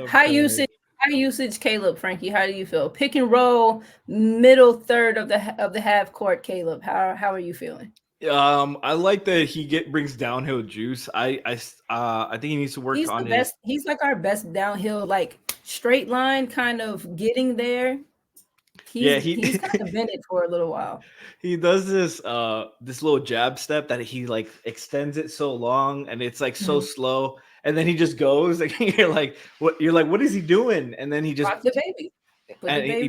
High usage, Caleb, Frankie. How do you feel? Pick and roll, middle third of the half court, Caleb. How are you feeling? I like that he brings downhill juice. I think he needs to work He's on the his. best. He's like our best downhill, like straight line, kind of getting there. He's kind of been it for a little while. He does this little jab step that he like extends it so long, and it's like so slow, and then he just goes. Like you're like, what is he doing? And then he just Rock the baby.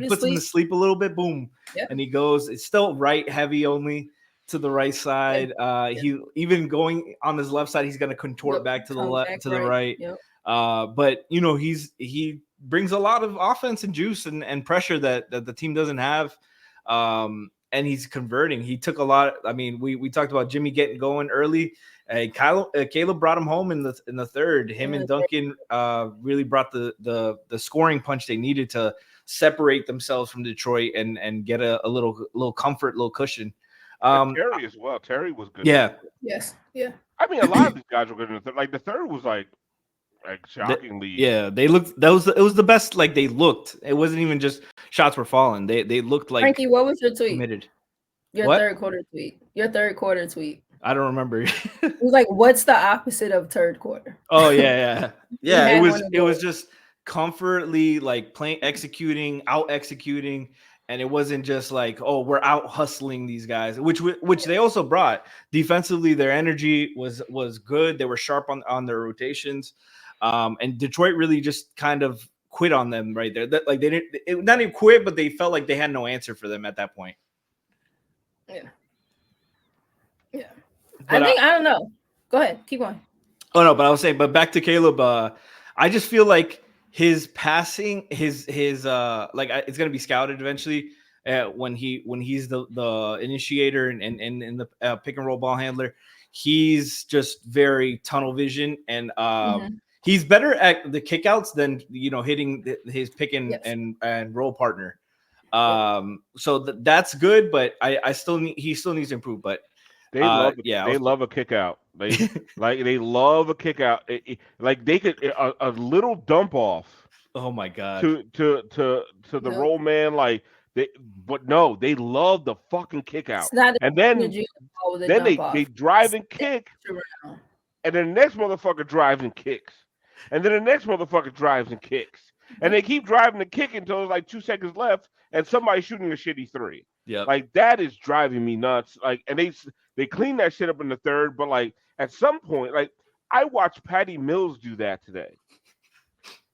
he puts him to sleep a little bit. Boom, and he goes. It's still right heavy only to the right side. He even going on his left side, he's gonna contort back to the left, to the right. But he brings a lot of offense and juice and pressure that the team doesn't have. And he's converting. He took a lot. I mean, we talked about Jimmy getting going early. Caleb brought him home in the third. Him and Duncan really brought the scoring punch they needed to separate themselves from Detroit and get a little comfort, little cushion. Terry as well. Terry was good. Yeah. Yes. Yeah. I mean, a lot of these guys were good in the third. Like the third was like shockingly. They looked. It was the best. Like they looked. It wasn't even just shots were falling. They looked like. Frankie, what was your tweet? Committed. Your third quarter tweet. I don't remember. It was like, what's the opposite of third quarter? Oh yeah. It was just comfortably like executing, and it wasn't just like, oh, we're out hustling these guys, which they also brought. Defensively, their energy was good. They were sharp on their rotations, and Detroit really just kind of quit on them right there. That like they didn't not even quit, but they felt like they had no answer for them at that point. Yeah. I don't know. Go ahead, keep going. Oh no, but I was saying, but back to Caleb. I just feel like his passing, his like it's gonna be scouted eventually when he's the initiator and the pick and roll ball handler. He's just very tunnel vision, and he's better at the kickouts than hitting his pick and roll partner. So that's good, but he still needs to improve. But they love a kick out. They they love a kick out. Like they could a little dump off. Oh my god. To the roll man, like they love the fucking kick out. And then they drive and kick, and then the next motherfucker drives and kicks, and then the next motherfucker drives and kicks, and they keep driving and kicking until there's like 2 seconds left, and somebody's shooting a shitty three. Yeah, like that is driving me nuts. Like, and they clean that shit up in the third, but like at some point, like I watched Patty Mills do that today.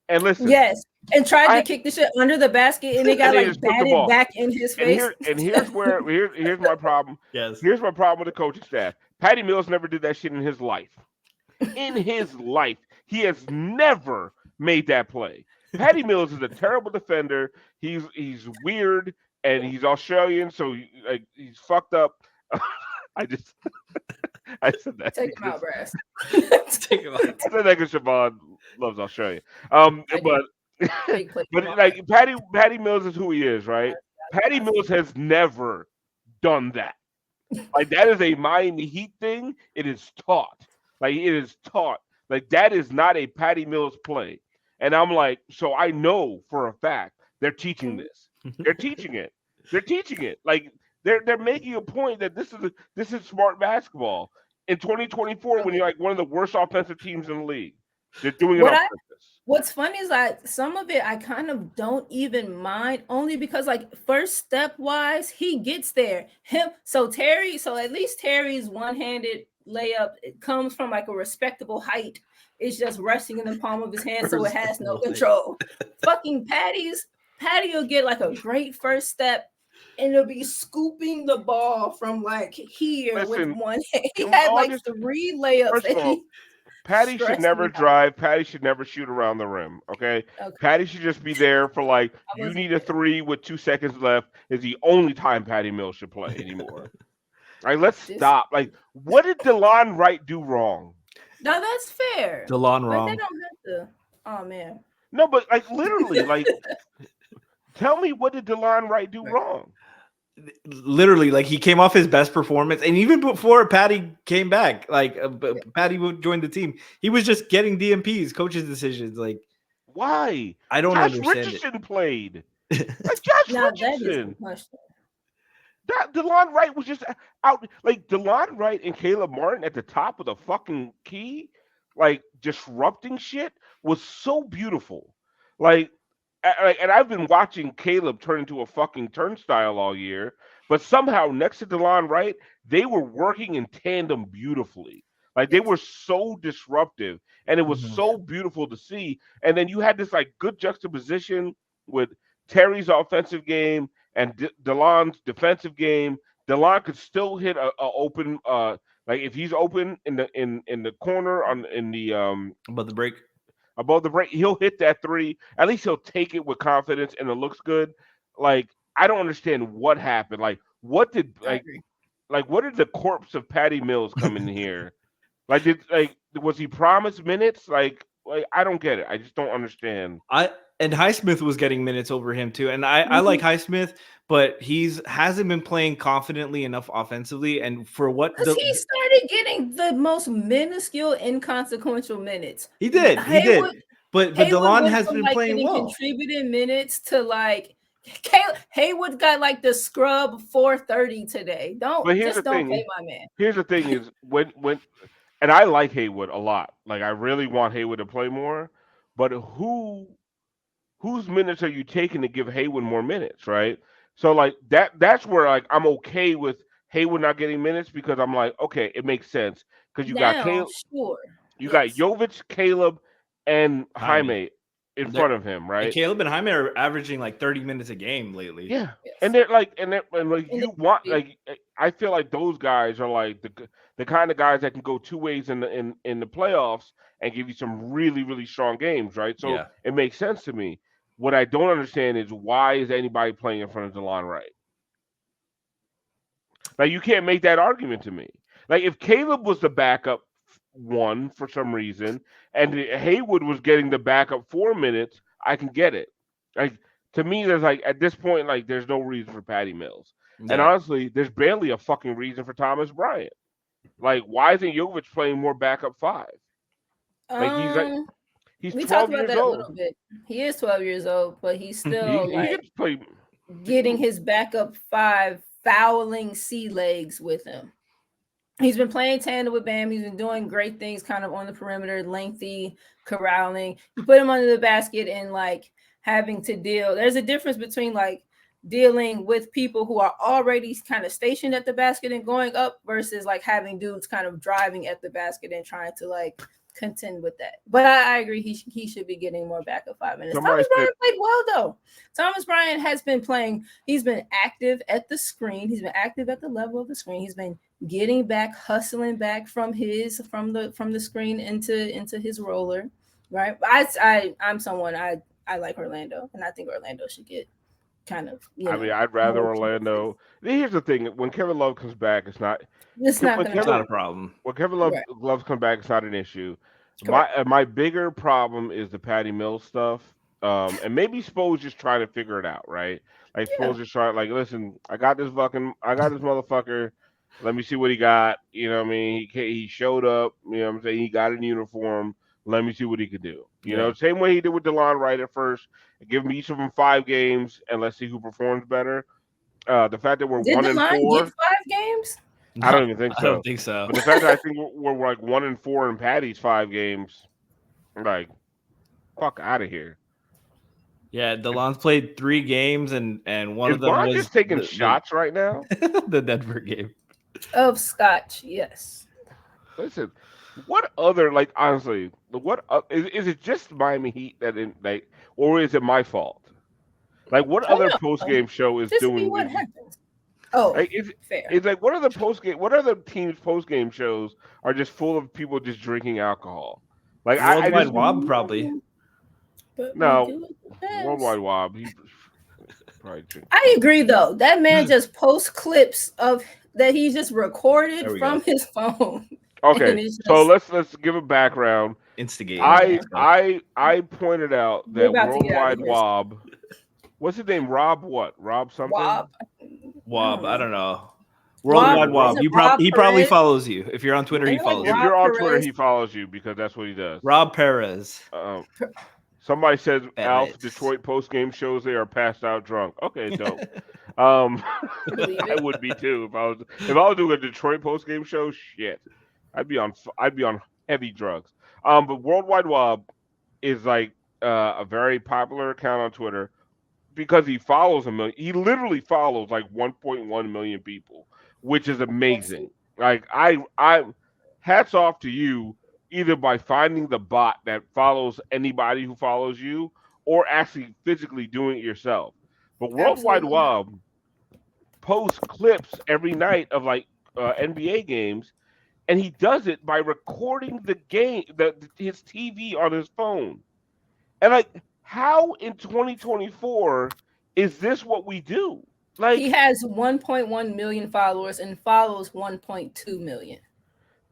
And listen, yes, and tried to kick the shit under the basket, and they got like batted back in his face. Here's my problem. Yes, here's my problem with the coaching staff. Patty Mills never did that shit in his life. In his life, he has never made that play. Patty Mills is a terrible defender. He's weird and he's Australian, so he's fucked up. I said that. Take him out, Brass. Take him out. I said that because Siobhan loves Australia. But like Patty Mills is who he is, right? Patty Mills has never done that. Like that is a Miami Heat thing. It is taught. Like it is taught. Like that is not a Patty Mills play. And I'm like, so I know for a fact they're teaching this. They're teaching it. They're teaching it. Like they're making a point that this is smart basketball in 2024 when you're like one of the worst offensive teams in the league. They're doing it on purpose. What's funny is like some of it I kind of don't even mind, only because like first step wise he gets there. So at least Terry's one-handed layup, it comes from like a respectable height. It's just resting in the palm of his hand, so it has no control. Fucking Patty will get like a great first step, and it'll be scooping the ball from like here with one hand. He had like 3 layups. Patty should Stress never me out. drive. Patty should never shoot around the rim. Okay. Okay. Patty should just be there for like, I you wasn't need a there. 3 with 2 seconds left is the only time Patty Mills should play anymore. Like, let's This stop. Like, what did DeLon Wright do wrong? No, that's fair. DeLon Like, wrong. they don't have to. Oh man. No, but like literally, like, tell me, what did DeLon Wright do wrong? Literally, like, he came off his best performance, and even before Patty came back, like Patty joined the team, he was just getting DMPs, coaches' decisions. Like, Why? I don't Josh understand Richardson played. Like, Josh Now that is the Richardson. question. That DeLon Wright was just out. Like, DeLon Wright and Caleb Martin at the top of the fucking key, like, disrupting shit was so beautiful. Like, and I've been watching Caleb turn into a fucking turnstile all year, but somehow next to DeLon Wright, they were working in tandem beautifully. Like, they were so disruptive, and it was so beautiful to see. And then you had this like good juxtaposition with Terry's offensive game and DeLon's defensive game. DeLon could still hit a open, like, if he's open in the corner about the break. above the break, he'll hit that 3. At least he'll take it with confidence, and it looks good. Like, I don't understand what happened. Like, what did what did the corpse of Patty Mills come in here? Like, was he promised minutes? Like I don't get it. I just don't understand. And Highsmith was getting minutes over him too. And I like Highsmith, but hasn't been playing confidently enough offensively. And for what Because he started getting the most minuscule, inconsequential minutes. He did. But DeLon has been playing well. Contributing minutes to like Haywood got like the scrub 430 today. Don't play my man. Here's the thing is when and I like Haywood a lot. Like, I really want Haywood to play more, but whose minutes are you taking to give Haywood more minutes, right? So like that's where like I'm okay with Haywood not getting minutes, because I'm like, okay, it makes sense, because you got Caleb, you got Jovic, Caleb, and Jaime in front of him, right? And Caleb and Jaime are averaging like 30 minutes a game lately. Yeah, and they're like, you want, like, I feel like those guys are like the kind of guys that can go two ways in the playoffs and give you some really, really strong games, right? So it makes sense to me. What I don't understand is, why is anybody playing in front of DeLon Wright? Like, you can't make that argument to me. Like, if Caleb was the backup 1 for some reason, and Haywood was getting the backup 4 minutes, I can get it. Like, to me, there's like, at this point, like, there's no reason for Patty Mills. Yeah. And honestly, there's barely a fucking reason for Thomas Bryant. Like, why isn't Jovic playing more backup 5? Like, he's 12 years old. A little bit. He is 12 years old, but he's still getting his backup 5 fouling sea legs with him. He's been playing tandem with Bam. He's been doing great things kind of on the perimeter, lengthy, corralling. You put him under the basket and like having to deal. There's a difference between like dealing with people who are already kind of stationed at the basket and going up versus like having dudes kind of driving at the basket and trying to like contend with that. But I agree, he should be getting more backup 5 minutes. Thomas Bryant played well though. Thomas Bryant has been playing. He's been active at the screen. He's been active at the level of the screen. He's been getting back, hustling back from the screen into his roller. Right. I'm someone I like Orlando, and I think Orlando should get kind of. I'd rather Orlando. Here's the thing: when Kevin Love comes back, it's not a problem. When Kevin Love comes back, it's not an issue. My bigger problem is the Patty Mills stuff, and maybe Spo's just trying to figure it out, right? Like Spo's just trying, like, listen, I got this motherfucker. Let me see what he got. You know what I mean? He showed up. You know what I'm saying? He got in uniform. Let me see what he could do. You know, same way he did with DeLon Wright at first. Give him each of them 5 games, and let's see who performs better. The fact that we're 1 and 4. Did DeLon get 5 games? I don't even think so. I don't think so. But the fact that I think we're like 1 and 4 in Patty's 5 games, like, fuck out of here. Yeah, DeLon's played 3 games, and one of them was just taking shots right now. The Denver game of scotch, yes. Listen, what other, like, honestly, what is it? Just Miami Heat or is it my fault? Like, what other post game show is doing? What happens? Oh, Like fair. it's like what are the post game? What are the teams post game shows are just full of people just drinking alcohol? Like I Worldwide just Wob probably. But we no do it the best. worldwide wob. He probably drink. I agree though. That man just posts clips of that he just There recorded we from go. his phone. Okay, And it's so just let's give a background. Instigate. I pointed out we're that about to get out of worldwide here. wob. What's his name? Rob what? Rob something? Wob. Wob, I don't know. Wob, Worldwide Wob. is it He Rob probably Perez? follows you. If you're on Twitter, he Ain't it like follows If you. you're Rob on Twitter, Perez? he follows you because that's what he does. Rob Perez. Somebody says Alf Perez. Detroit post game shows they are passed out drunk. Okay, dope. Believe I it. would be too if I was doing a Detroit post game show. Shit, I'd be on heavy drugs. But Worldwide Wob is like a very popular account on Twitter because he follows a million. He literally follows like 1.1 million people, which is amazing. Like I hats off to you either by finding the bot that follows anybody who follows you or actually physically doing it yourself. But Worldwide Absolutely. Wob posts clips every night of like NBA games, and he does it by recording the game, his TV on his phone. And like, how in 2024 is this what we do? Like He has 1.1 million followers and follows 1.2 million.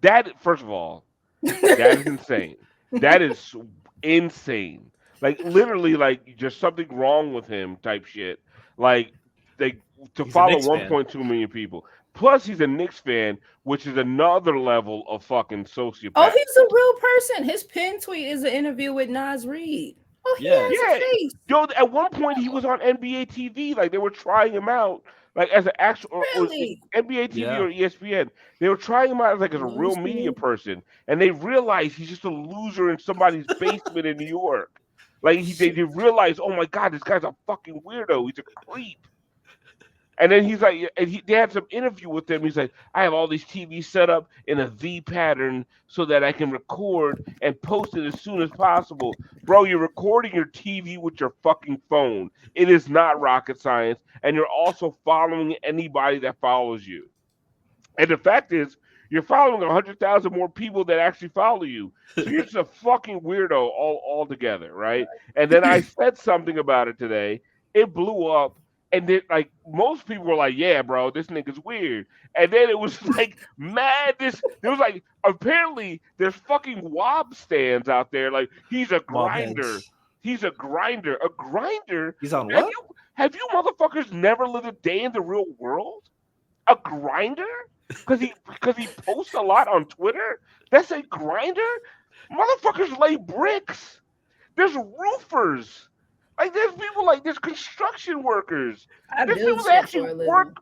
that. First of all, that is insane. That is insane. Like literally, like just something wrong with him type shit. Like they to He's a follow Knicks fan. 1.2 million people. Plus, he's a Knicks fan, which is another level of fucking sociopath. Oh, he's a real person. His pin tweet is an interview with Nas Reed. Oh, he Yeah. has Yeah, a face. yo. At one point, he was on NBA TV. Like they were trying him out, like as an actual or Really? NBA TV Yeah. or ESPN. They were trying him out as like as a real Loser. media person, and they realized he's just a loser in somebody's basement in New York. Like they realized, oh my god, this guy's a fucking weirdo. He's a creep. And then he's like, they had some interview with him. He's like, I have all these TVs set up in a V pattern so that I can record and post it as soon as possible. Bro, you're recording your TV with your fucking phone. It is not rocket science. And you're also following anybody that follows you. And the fact is, you're following 100,000 more people that actually follow you. So you're just a fucking weirdo all together, right? And then I said something about it today. It blew up. And then, like, most people were like, yeah, bro, this nigga's weird. And then it was like, there was like, apparently, there's fucking wob stands out there. Like, he's a grinder. Heads. He's a grinder. A grinder? He's on Have what? you motherfuckers never lived a day in the real world? A grinder? Because he posts a lot on Twitter? That's a grinder? Motherfuckers lay bricks. There's roofers. Like there's construction workers. I There's build people that shit for a actually living. work.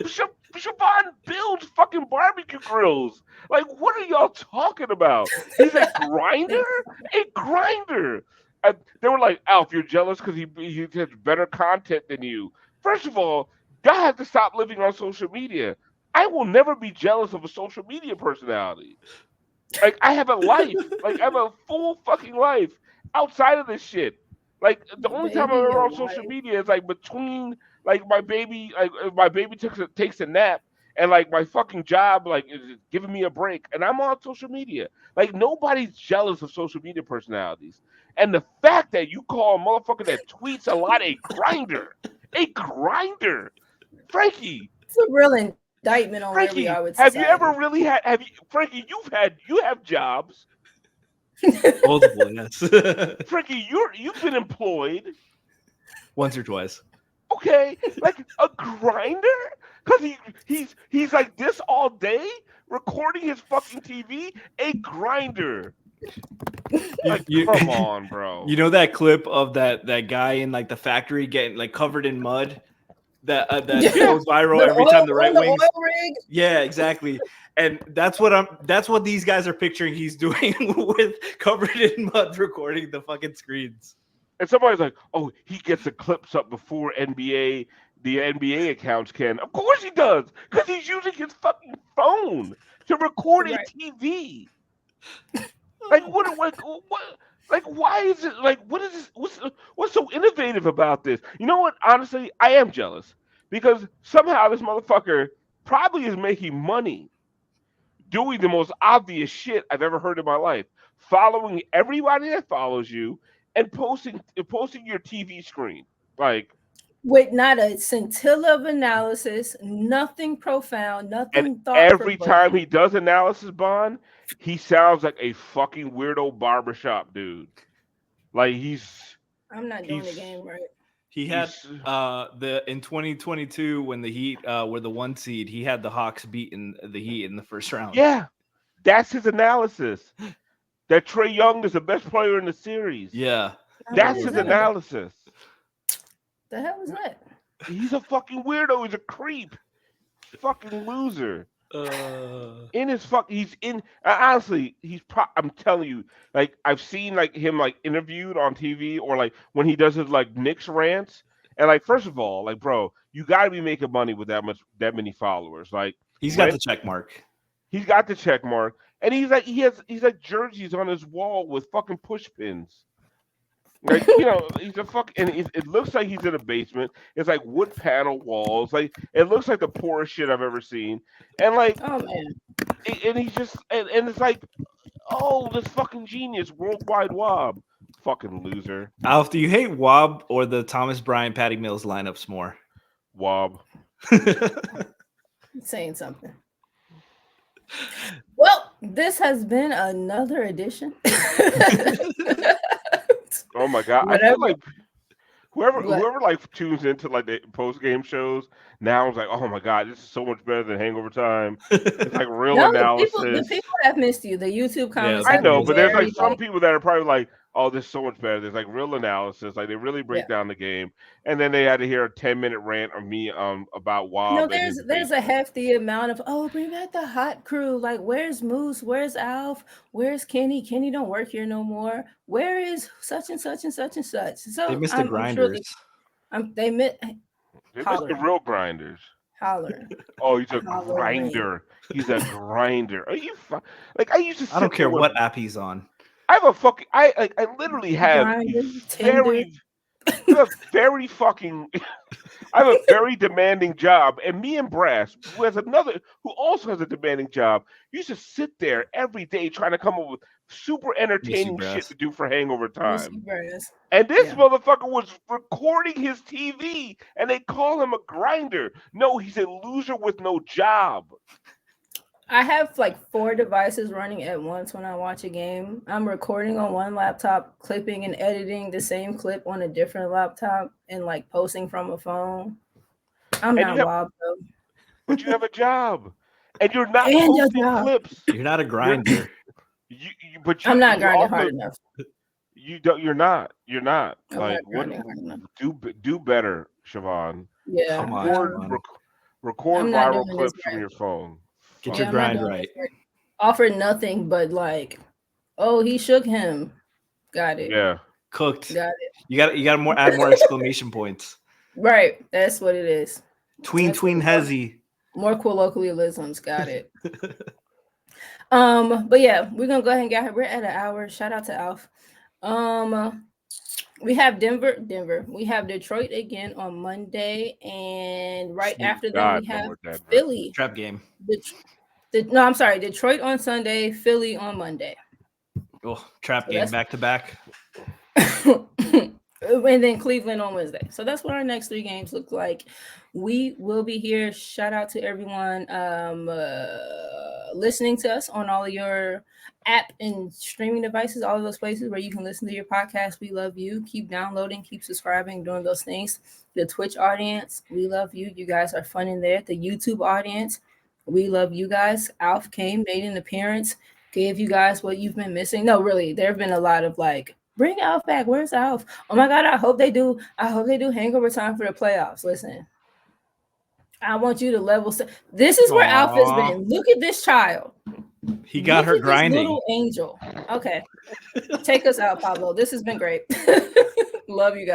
Siobhan builds fucking barbecue grills. Like, what are y'all talking about? He's a grinder? A grinder. They were like, Alf, you're jealous because he has better content than you. First of all, y'all have to stop living on social media. I will never be jealous of a social media personality. Like, I have a life. Like, I have a full fucking life outside of this shit. Like, the only time I'm Baby, ever your on social wife. media is like between like my baby, like if my baby takes a nap, and like my fucking job like is giving me a break, and I'm on social media. Like, nobody's jealous of social media personalities. And the fact that you call a motherfucker that tweets a lot a grinder, Frankie, It's a real indictment on where we Frankie, are with have society. you ever really had? Have you, Frankie? You have jobs. Multiple, yes. Frankie, you've been employed. Once or twice. Okay, like a grinder, because he's like this all day recording his fucking TV. A grinder. Like, come on, bro. You know that clip of that guy in like the factory getting like covered in mud that goes viral every time the right wings. oil rig. Yeah, exactly. And that's what these guys are picturing he's doing with covered in mud recording the fucking screens. And somebody's like, "Oh, he gets the clips up before the NBA accounts can." Of course he does, because he's using his fucking phone to record Right. a TV. Like what? Like, why is it like? What is this? What's so innovative about this? You know what? Honestly, I am jealous because somehow this motherfucker probably is making money doing the most obvious shit I've ever heard in my life, following everybody that follows you and posting your TV screen. Like, with not a scintilla of analysis, nothing profound, and nothing thought every time provoking. he does analysis, Bond, he sounds like a fucking weirdo barbershop dude. Like I'm not doing the he's game right. He had he's in 2022 when the Heat were the 1 seed, he had the Hawks beating the Heat in the first round. yeah, that's his analysis. That Trae Young is the best player in the series. Yeah. That's What his is that? analysis. The hell is that? He's a fucking weirdo. He's a creep. Fucking loser. In his he's in honestly, I'm telling you, like I've seen like him like interviewed on TV or like when he does his like Knicks rants. And like first of all, like bro, you gotta be making money with that many followers. Like He's got the check mark. he's got the check mark. And he's like jerseys on his wall with fucking push pins. Like, he's a fuck, and it looks like he's in a basement. It's like wood panel walls. Like, it looks like the poorest shit I've ever seen. And like, Oh man. and he's just, and it's like, oh, this fucking genius, worldwide wob, fucking loser, Alf, do you hate Wob or the Thomas Bryant, Patty Mills lineups more? wob. Saying something. Well, this has been another edition. Oh my god, I feel like whoever like tunes into like the post game shows now is like, oh my god, this is so much better than Hangover Time. It's like real analysis. The people have missed you. The YouTube comments. I know, have but there's like very, some people that are probably like, oh, this is so much better. There's like real analysis. Like they really break down the game. And then they had to hear a 10-minute rant of me about Wob. No, there's a hefty amount of, oh, bring back the hot crew. Like, where's Moose? Where's Alf? Where's Kenny? Kenny don't work here no more. Where is such and such and such and such? So They missed the grinders. They missed the real grinders. Holler. Oh, he's a grinder. He's a grinder. Are you like I used to? I don't care what app he's on. I have a fucking. I literally have very fucking. I have a very demanding job, and me and Brass, who also has a demanding job, used to sit there every day trying to come up with super entertaining shit to do for Hangover Time. And this motherfucker was recording his TV, and they call him a grinder. No, he's a loser with no job. I have like 4 devices running at once when I watch a game. I'm recording on one laptop, clipping and editing the same clip on a different laptop, and like posting from a phone. I'm not Wob though. But you have a job, and you're not posting clips. You're not a grinder. I'm not grinding hard enough. You're not. You're not. I'm like not grinding hard enough. Do better, Siobhan. Yeah. Come on. Record viral clips from your phone. Get your grind right. Offered nothing but like, oh, he shook him. Got it. Yeah. Cooked. Got it. You got add more exclamation points. Right. That's what it is. Tween hezzy. More colloquialisms. Got it. But yeah, we're gonna go ahead and get her. We're at an hour. Shout out to Alf. We have Denver. We have Detroit again on Monday, and after that we have Philly. Trap game. I'm sorry, Detroit on Sunday, Philly on Monday. Oh, trap game back to back. And then Cleveland on Wednesday. So that's what our next 3 games look like. We will be here. Shout out to everyone listening to us on all of your app and streaming devices, all of those places where you can listen to your podcast. We love you. Keep downloading, keep subscribing, doing those things. The Twitch audience, we love you. You guys are fun in there. The YouTube audience, we love you guys. Alf came, made an appearance, gave you guys what you've been missing. No, really, there have been a lot of like, bring Alf back. Where's Alf? Oh my God, I hope they do Hangover Time for the playoffs. Listen, I want you to level set. This is where Alf has been. Look at this child. He got her grinding. Little angel. Okay. Take us out, Pablo. This has been great. Love you guys.